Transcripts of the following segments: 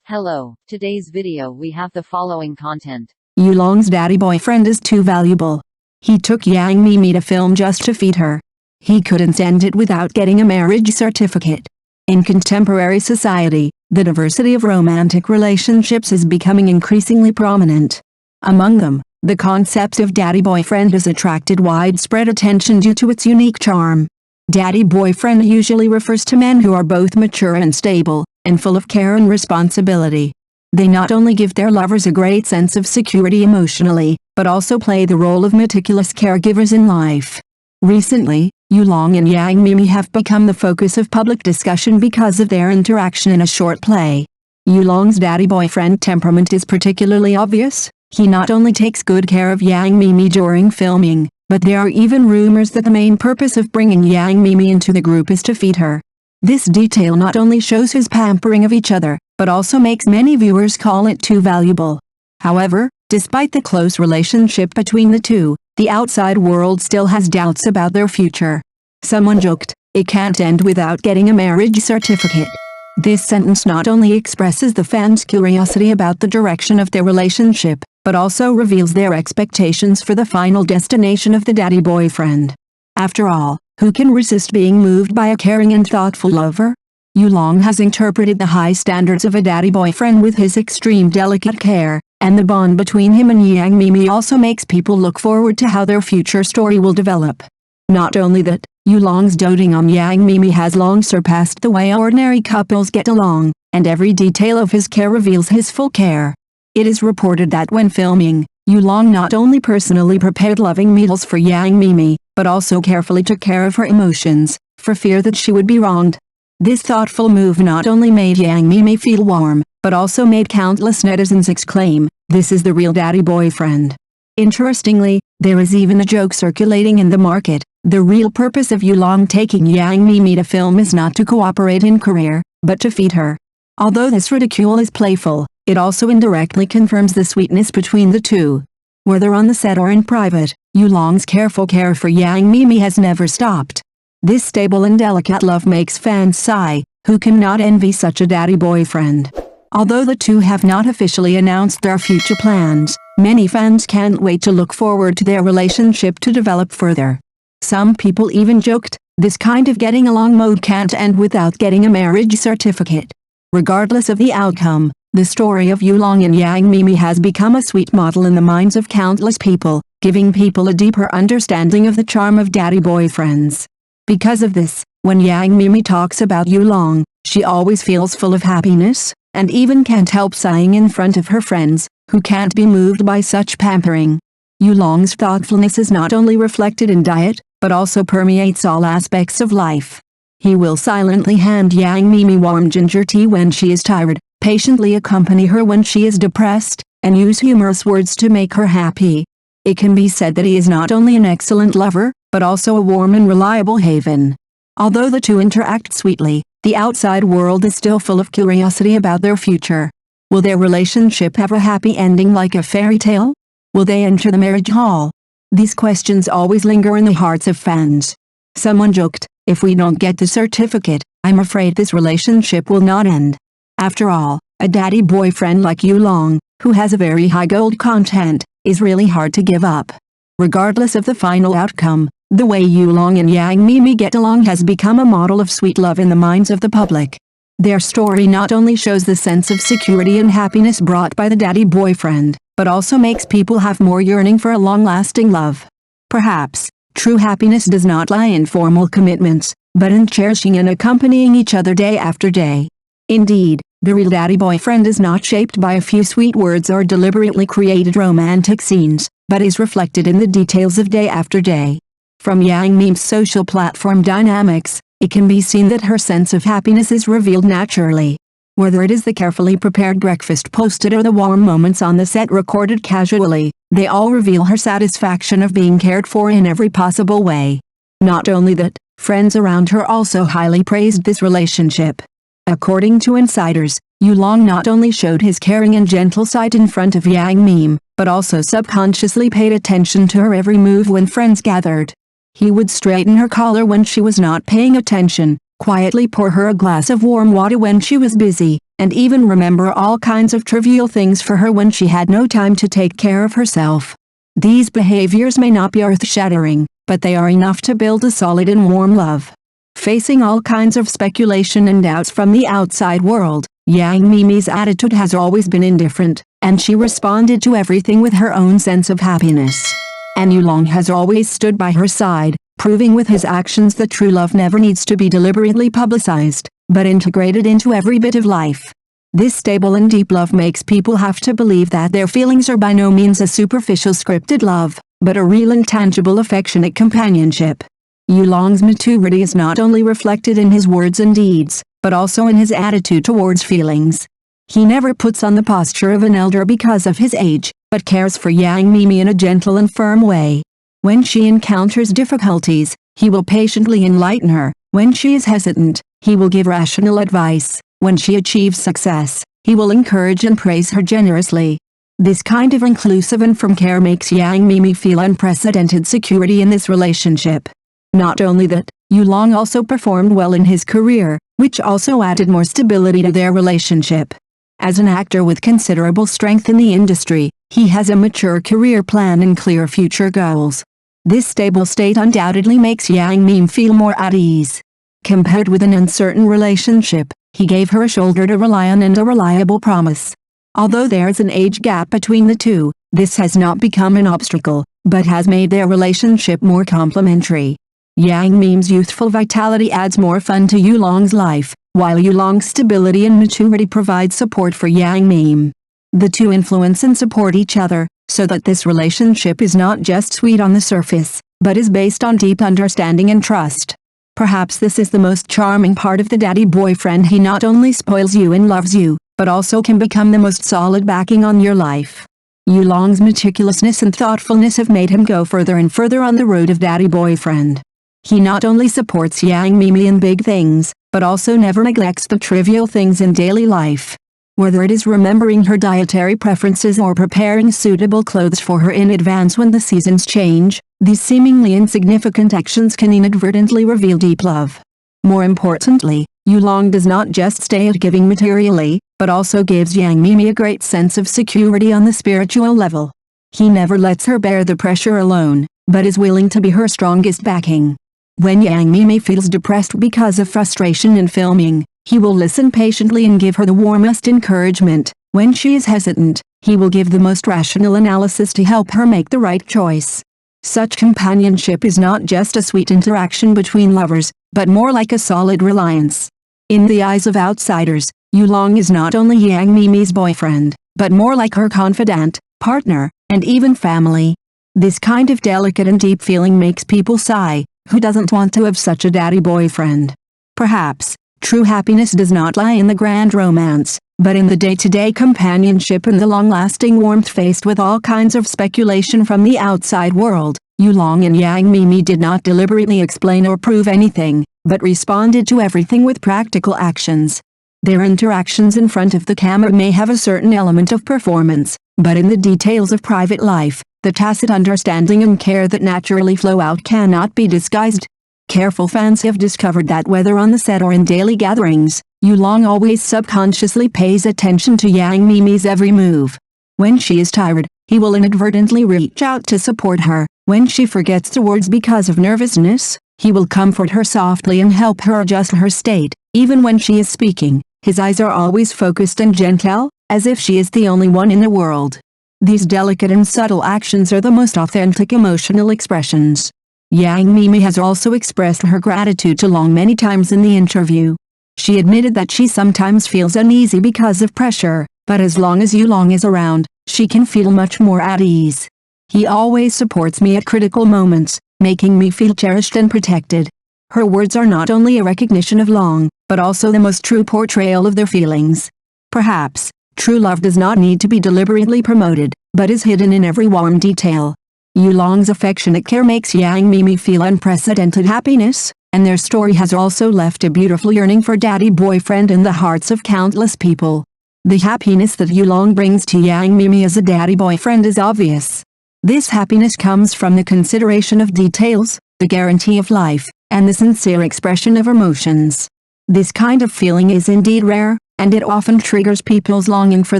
Hello, today's video we have the following content. Yulong's daddy boyfriend is too valuable. He took Yang Mimi to film just to feed her. He couldn't end it without getting a marriage certificate. In contemporary society, the diversity of romantic relationships is becoming increasingly prominent. Among them, the concept of daddy boyfriend has attracted widespread attention due to its unique charm. Daddy boyfriend usually refers to men who are both mature and stable, and full of care and responsibility. They not only give their lovers a great sense of security emotionally, but also play the role of meticulous caregivers in life. Recently, Yulong and Yang Mimi have become the focus of public discussion because of their interaction in a short play. Yulong's daddy boyfriend temperament is particularly obvious. He not only takes good care of Yang Mimi during filming, but there are even rumors that the main purpose of bringing Yang Mimi into the group is to feed her. This detail not only shows his pampering of each other, but also makes many viewers call it too valuable. However, despite the close relationship between the two, the outside world still has doubts about their future. Someone joked, "It can't end without getting a marriage certificate." This sentence not only expresses the fans' curiosity about the direction of their relationship, but also reveals their expectations for the final destination of the daddy boyfriend. After all, who can resist being moved by a caring and thoughtful lover? Yulong has interpreted the high standards of a daddy boyfriend with his extreme delicate care, and the bond between him and Yang Mimi also makes people look forward to how their future story will develop. Not only that, Yulong's doting on Yang Mimi has long surpassed the way ordinary couples get along, and every detail of his care reveals his full care. It is reported that when filming, Yulong not only personally prepared loving meals for Yang Mimi, but also carefully took care of her emotions, for fear that she would be wronged. This thoughtful move not only made Yang Mimi feel warm, but also made countless netizens exclaim, "This is the real daddy boyfriend." Interestingly, there is even a joke circulating in the market. The real purpose of Yulong taking Yang Mimi to film is not to cooperate in career, but to feed her. Although this ridicule is playful, it also indirectly confirms the sweetness between the two. Whether on the set or in private, Yulong's careful care for Yang Mimi has never stopped. This stable and delicate love makes fans sigh, who cannot envy such a daddy boyfriend. Although the two have not officially announced their future plans, many fans can't wait to look forward to their relationship to develop further. Some people even joked, "This kind of getting along mode can't end without getting a marriage certificate." Regardless of the outcome, the story of Yulong and Yang Mimi has become a sweet model in the minds of countless people, giving people a deeper understanding of the charm of daddy boyfriends. Because of this, when Yang Mimi talks about Yulong, she always feels full of happiness, and even can't help sighing in front of her friends, who can't be moved by such pampering. Yulong's thoughtfulness is not only reflected in diet, but also permeates all aspects of life. He will silently hand Yang Mimi warm ginger tea when she is tired, patiently accompany her when she is depressed, and use humorous words to make her happy. It can be said that he is not only an excellent lover, but also a warm and reliable haven. Although the two interact sweetly, the outside world is still full of curiosity about their future. Will their relationship have a happy ending like a fairy tale? Will they enter the marriage hall? These questions always linger in the hearts of fans. Someone joked, "If we don't get the certificate, I'm afraid this relationship will not end." After all, a daddy boyfriend like Yulong, who has a very high gold content, is really hard to give up. Regardless of the final outcome, the way Yulong and Yang Mimi get along has become a model of sweet love in the minds of the public. Their story not only shows the sense of security and happiness brought by the daddy boyfriend, but also makes people have more yearning for a long-lasting love. Perhaps, true happiness does not lie in formal commitments, but in cherishing and accompanying each other day after day. Indeed, the real daddy boyfriend is not shaped by a few sweet words or deliberately created romantic scenes, but is reflected in the details of day after day. From Yang Mimi's social platform dynamics, it can be seen that her sense of happiness is revealed naturally. Whether it is the carefully prepared breakfast posted or the warm moments on the set recorded casually, they all reveal her satisfaction of being cared for in every possible way. Not only that, friends around her also highly praised this relationship. According to insiders, Yulong not only showed his caring and gentle side in front of Yang Mimi, but also subconsciously paid attention to her every move when friends gathered. He would straighten her collar when she was not paying attention, quietly pour her a glass of warm water when she was busy, and even remember all kinds of trivial things for her when she had no time to take care of herself. These behaviors may not be earth-shattering, but they are enough to build a solid and warm love. Facing all kinds of speculation and doubts from the outside world, Yang Mimi's attitude has always been indifferent, and she responded to everything with her own sense of happiness. And Yulong has always stood by her side, proving with his actions that true love never needs to be deliberately publicized, but integrated into every bit of life. This stable and deep love makes people have to believe that their feelings are by no means a superficial scripted love, but a real and tangible affectionate companionship. Yulong's maturity is not only reflected in his words and deeds, but also in his attitude towards feelings. He never puts on the posture of an elder because of his age, but cares for Yang Mimi in a gentle and firm way. When she encounters difficulties, he will patiently enlighten her. When she is hesitant, he will give rational advice. When she achieves success, he will encourage and praise her generously. This kind of inclusive and firm care makes Yang Mimi feel unprecedented security in this relationship. Not only that, Yulong also performed well in his career, which also added more stability to their relationship. As an actor with considerable strength in the industry, he has a mature career plan and clear future goals. This stable state undoubtedly makes Yang Mimi feel more at ease. Compared with an uncertain relationship, he gave her a shoulder to rely on and a reliable promise. Although there is an age gap between the two, this has not become an obstacle, but has made their relationship more complementary. Yang Mimi's youthful vitality adds more fun to Yulong's life, while Yulong's stability and maturity provide support for Yang Mimi. The two influence and support each other, so that this relationship is not just sweet on the surface, but is based on deep understanding and trust. Perhaps this is the most charming part of the daddy boyfriend. He not only spoils you and loves you, but also can become the most solid backing on your life. Yulong's meticulousness and thoughtfulness have made him go further and further on the road of daddy boyfriend. He not only supports Yang Mimi in big things, but also never neglects the trivial things in daily life. Whether it is remembering her dietary preferences or preparing suitable clothes for her in advance when the seasons change, these seemingly insignificant actions can inadvertently reveal deep love. More importantly, Yulong does not just stay at giving materially, but also gives Yang Mimi a great sense of security on the spiritual level. He never lets her bear the pressure alone, but is willing to be her strongest backing. When Yang Mimi feels depressed because of frustration in filming, he will listen patiently and give her the warmest encouragement. When she is hesitant, he will give the most rational analysis to help her make the right choice. Such companionship is not just a sweet interaction between lovers, but more like a solid reliance. In the eyes of outsiders, Yulong is not only Yang Mimi's boyfriend, but more like her confidant, partner, and even family. This kind of delicate and deep feeling makes people sigh. Who doesn't want to have such a daddy boyfriend? Perhaps, true happiness does not lie in the grand romance, but in the day-to-day companionship and the long-lasting warmth. Faced with all kinds of speculation from the outside world, Yulong and Yang Mimi did not deliberately explain or prove anything, but responded to everything with practical actions. Their interactions in front of the camera may have a certain element of performance, but in the details of private life, the tacit understanding and care that naturally flow out cannot be disguised. Careful fans have discovered that whether on the set or in daily gatherings, Yulong always subconsciously pays attention to Yang Mimi's every move. When she is tired, he will inadvertently reach out to support her. When she forgets the words because of nervousness, he will comfort her softly and help her adjust her state. Even when she is speaking, his eyes are always focused and gentle, as if she is the only one in the world. These delicate and subtle actions are the most authentic emotional expressions. Yang Mimi has also expressed her gratitude to Long many times in the interview. She admitted that she sometimes feels uneasy because of pressure, but as long as Yulong is around, she can feel much more at ease. He always supports me at critical moments, making me feel cherished and protected. Her words are not only a recognition of Long, but also the most true portrayal of their feelings. Perhaps, true love does not need to be deliberately promoted, but is hidden in every warm detail. Yulong's affectionate care makes Yang Mimi feel unprecedented happiness, and their story has also left a beautiful yearning for daddy boyfriend in the hearts of countless people. The happiness that Yulong brings to Yang Mimi as a daddy boyfriend is obvious. This happiness comes from the consideration of details, the guarantee of life, and the sincere expression of emotions. This kind of feeling is indeed rare, and it often triggers people's longing for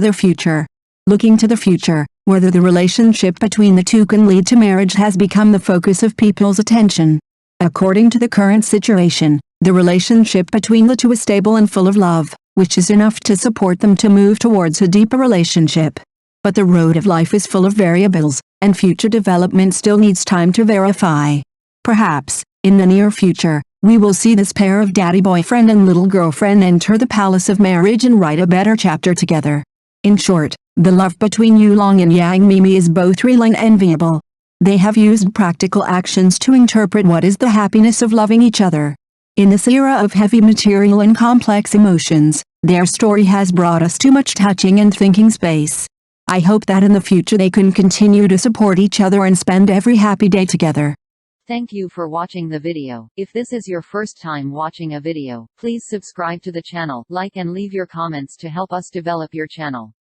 their future. Looking to the future, whether the relationship between the two can lead to marriage has become the focus of people's attention. According to the current situation, the relationship between the two is stable and full of love, which is enough to support them to move towards a deeper relationship. But the road of life is full of variables, and future development still needs time to verify. Perhaps, in the near future, we will see this pair of daddy boyfriend and little girlfriend enter the palace of marriage and write a better chapter together. In short, the love between Yulong and Yang Mimi is both real and enviable. They have used practical actions to interpret what is the happiness of loving each other. In this era of heavy material and complex emotions, their story has brought us too much touching and thinking space. I hope that in the future they can continue to support each other and spend every happy day together. Thank you for watching the video. If this is your first time watching a video, please subscribe to the channel, like and leave your comments to help us develop your channel.